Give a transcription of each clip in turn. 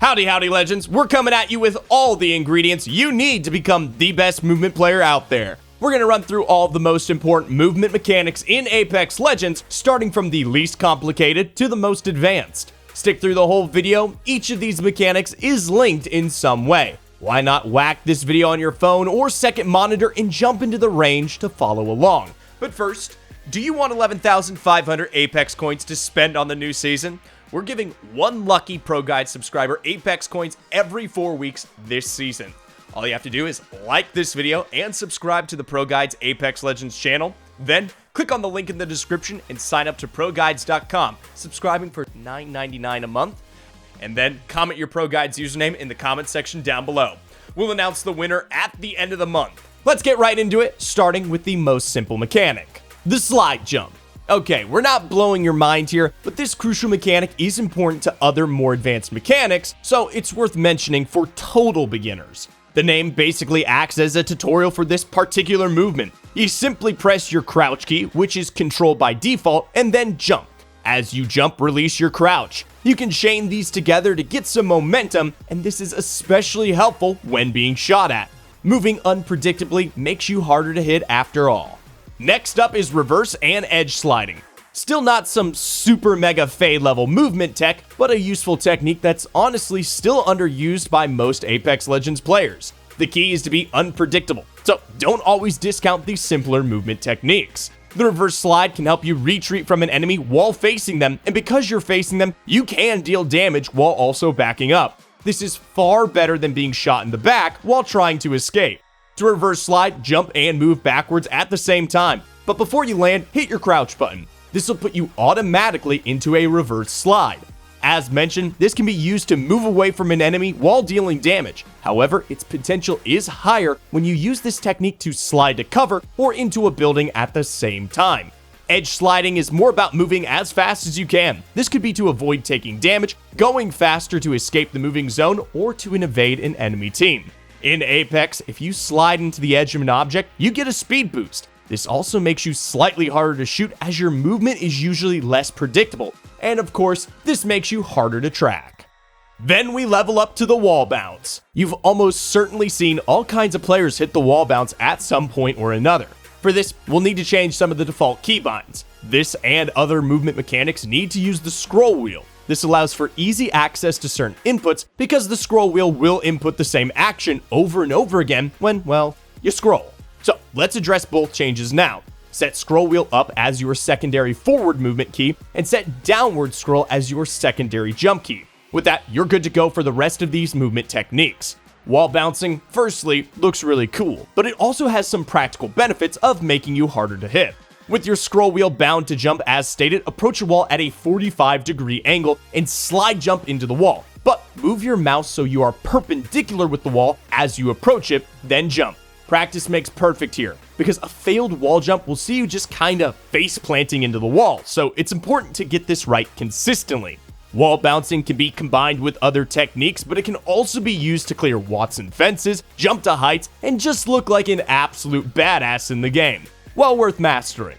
Howdy legends, we're coming at you with all the ingredients you need to become the best movement player out there. We're going to run through all of the most important movement mechanics in Apex Legends, starting from the least complicated to the most advanced. Stick through the whole video, each of these mechanics is linked in some way. Why not whack this video on your phone or second monitor and jump into the range to follow along? But first, do you want 11,500 Apex coins to spend on the new season? We're giving one lucky ProGuides subscriber Apex coins every 4 weeks this season. All you have to do is like this video and subscribe to the ProGuides Apex Legends channel. Then, click on the link in the description and sign up to ProGuides.com, subscribing for $9.99 a month. And then, comment your ProGuides username in the comment section down below. We'll announce the winner at the end of the month. Let's get right into it, starting with the most simple mechanic, the slide jump. Okay, we're not blowing your mind here, but this crucial mechanic is important to other more advanced mechanics, so it's worth mentioning for total beginners. The name basically acts as a tutorial for this particular movement. You simply press your crouch key, which is controlled by default, and then jump. As you jump, release your crouch. You can chain these together to get some momentum, and this is especially helpful when being shot at. Moving unpredictably makes you harder to hit after all. Next up is reverse and edge sliding. Still not some super mega fade level movement tech, but a useful technique that's honestly still underused by most Apex Legends players. The key is to be unpredictable, so don't always discount these simpler movement techniques. The reverse slide can help you retreat from an enemy while facing them, and because you're facing them, you can deal damage while also backing up. This is far better than being shot in the back while trying to escape. To reverse slide, jump and move backwards at the same time, but before you land, hit your crouch button. This will put you automatically into a reverse slide. As mentioned, this can be used to move away from an enemy while dealing damage. However, its potential is higher when you use this technique to slide to cover or into a building at the same time. Edge sliding is more about moving as fast as you can. This could be to avoid taking damage, going faster to escape the moving zone, or to evade an enemy team. In Apex, if you slide into the edge of an object, you get a speed boost. This also makes you slightly harder to shoot as your movement is usually less predictable. And of course, this makes you harder to track. Then we level up to the wall bounce. You've almost certainly seen all kinds of players hit the wall bounce at some point or another. For this, we'll need to change some of the default keybinds. This and other movement mechanics need to use the scroll wheel. This allows for easy access to certain inputs because the scroll wheel will input the same action over and over again when, well, you scroll. So let's address both changes now. Set scroll wheel up as your secondary forward movement key and set downward scroll as your secondary jump key. With that, you're good to go for the rest of these movement techniques. Wall bouncing, firstly, looks really cool, but it also has some practical benefits of making you harder to hit. With your scroll wheel bound to jump as stated, approach a wall at a 45-degree angle and slide jump into the wall. But move your mouse so you are perpendicular with the wall as you approach it, then jump. Practice makes perfect here, because a failed wall jump will see you just kinda face planting into the wall, so it's important to get this right consistently. Wall bouncing can be combined with other techniques, but it can also be used to clear Watson fences, jump to heights, and just look like an absolute badass in the game. Well worth mastering.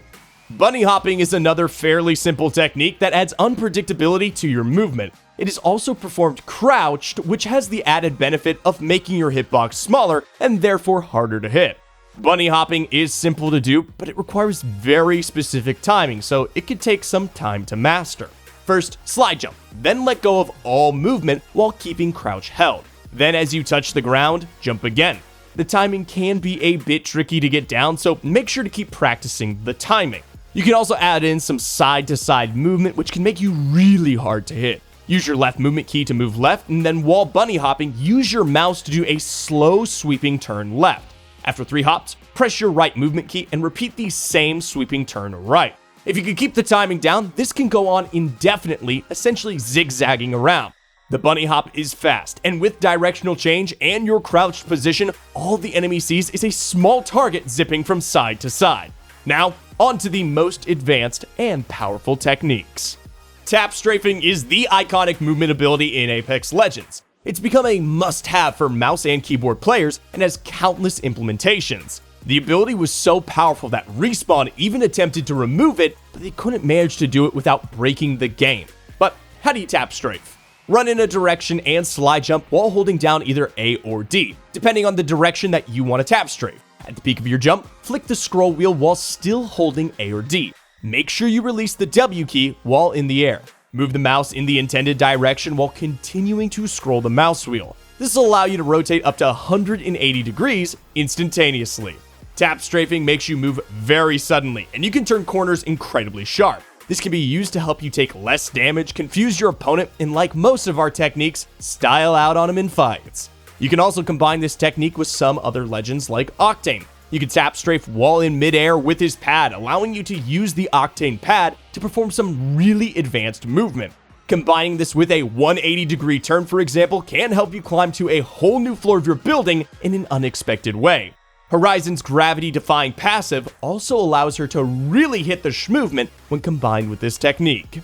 Bunny hopping is another fairly simple technique that adds unpredictability to your movement. It is also performed crouched, which has the added benefit of making your hitbox smaller and therefore harder to hit. Bunny hopping is simple to do, but it requires very specific timing, so it could take some time to master. First, slide jump, then let go of all movement while keeping crouch held. Then as you touch the ground, jump again. The timing can be a bit tricky to get down, so make sure to keep practicing the timing. You can also add in some side-to-side movement, which can make you really hard to hit. Use your left movement key to move left, and then while bunny hopping, use your mouse to do a slow sweeping turn left. After 3 hops, press your right movement key and repeat the same sweeping turn right. If you can keep the timing down, this can go on indefinitely, essentially zigzagging around. The bunny hop is fast, and with directional change and your crouched position, all the enemy sees is a small target zipping from side to side. Now, on to the most advanced and powerful techniques. Tap strafing is the iconic movement ability in Apex Legends. It's become a must-have for mouse and keyboard players and has countless implementations. The ability was so powerful that Respawn even attempted to remove it, but they couldn't manage to do it without breaking the game. But how do you tap strafe? Run in a direction and slide jump while holding down either A or D, depending on the direction that you want to tap strafe. At the peak of your jump, flick the scroll wheel while still holding A or D. Make sure you release the W key while in the air. Move the mouse in the intended direction while continuing to scroll the mouse wheel. This will allow you to rotate up to 180 degrees instantaneously. Tap strafing makes you move very suddenly, and you can turn corners incredibly sharp. This can be used to help you take less damage, confuse your opponent, and like most of our techniques, style out on them in fights. You can also combine this technique with some other legends like Octane. You can tap strafe while in midair with his pad, allowing you to use the Octane pad to perform some really advanced movement. Combining this with a 180 degree turn, for example, can help you climb to a whole new floor of your building in an unexpected way. Horizon's gravity-defying passive also allows her to really hit the movement when combined with this technique.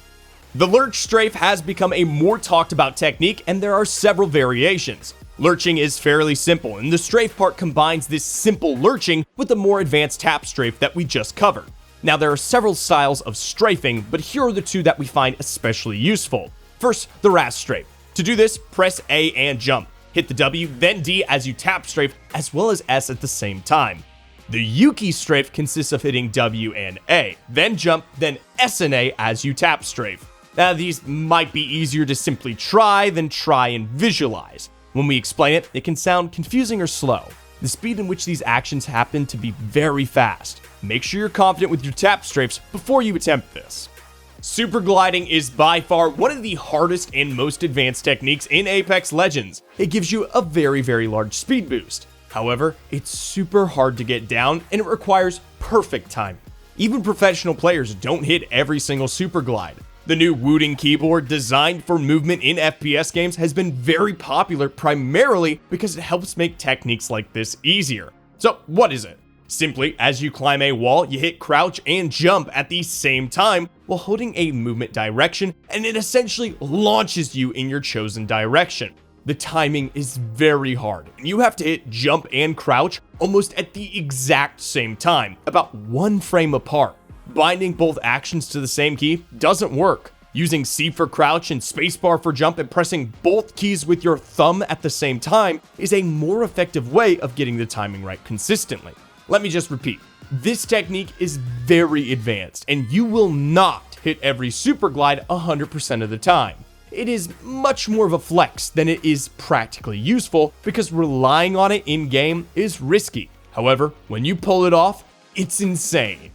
The Lurch strafe has become a more talked about technique, and there are several variations. Lurching is fairly simple, and the strafe part combines this simple lurching with the more advanced tap strafe that we just covered. Now, there are several styles of strafing, but here are the two that we find especially useful. First, the RAS strafe. To do this, press A and jump. Hit the W, then D as you tap strafe, as well as S at the same time. The Yuki strafe consists of hitting W and A, then jump, then S and A as you tap strafe. Now, these might be easier to simply try than try and visualize. When we explain it, it can sound confusing or slow. The speed in which these actions happen to be very fast. Make sure you're confident with your tap strafes before you attempt this. Super gliding is by far one of the hardest and most advanced techniques in Apex Legends. It gives you a very large speed boost. However, it's super hard to get down and it requires perfect timing. Even professional players don't hit every single super glide. The new Wooting keyboard designed for movement in FPS games has been very popular primarily because it helps make techniques like this easier. So what is it? Simply, as you climb a wall, you hit crouch and jump at the same time while holding a movement direction, and it essentially launches you in your chosen direction. The timing is very hard, and you have to hit jump and crouch almost at the exact same time, about 1 frame apart. Binding both actions to the same key doesn't work. Using C for crouch and spacebar for jump and pressing both keys with your thumb at the same time is a more effective way of getting the timing right consistently. Let me just repeat, this technique is very advanced and you will not hit every super glide 100% of the time. It is much more of a flex than it is practically useful because relying on it in game is risky. However, when you pull it off, it's insane.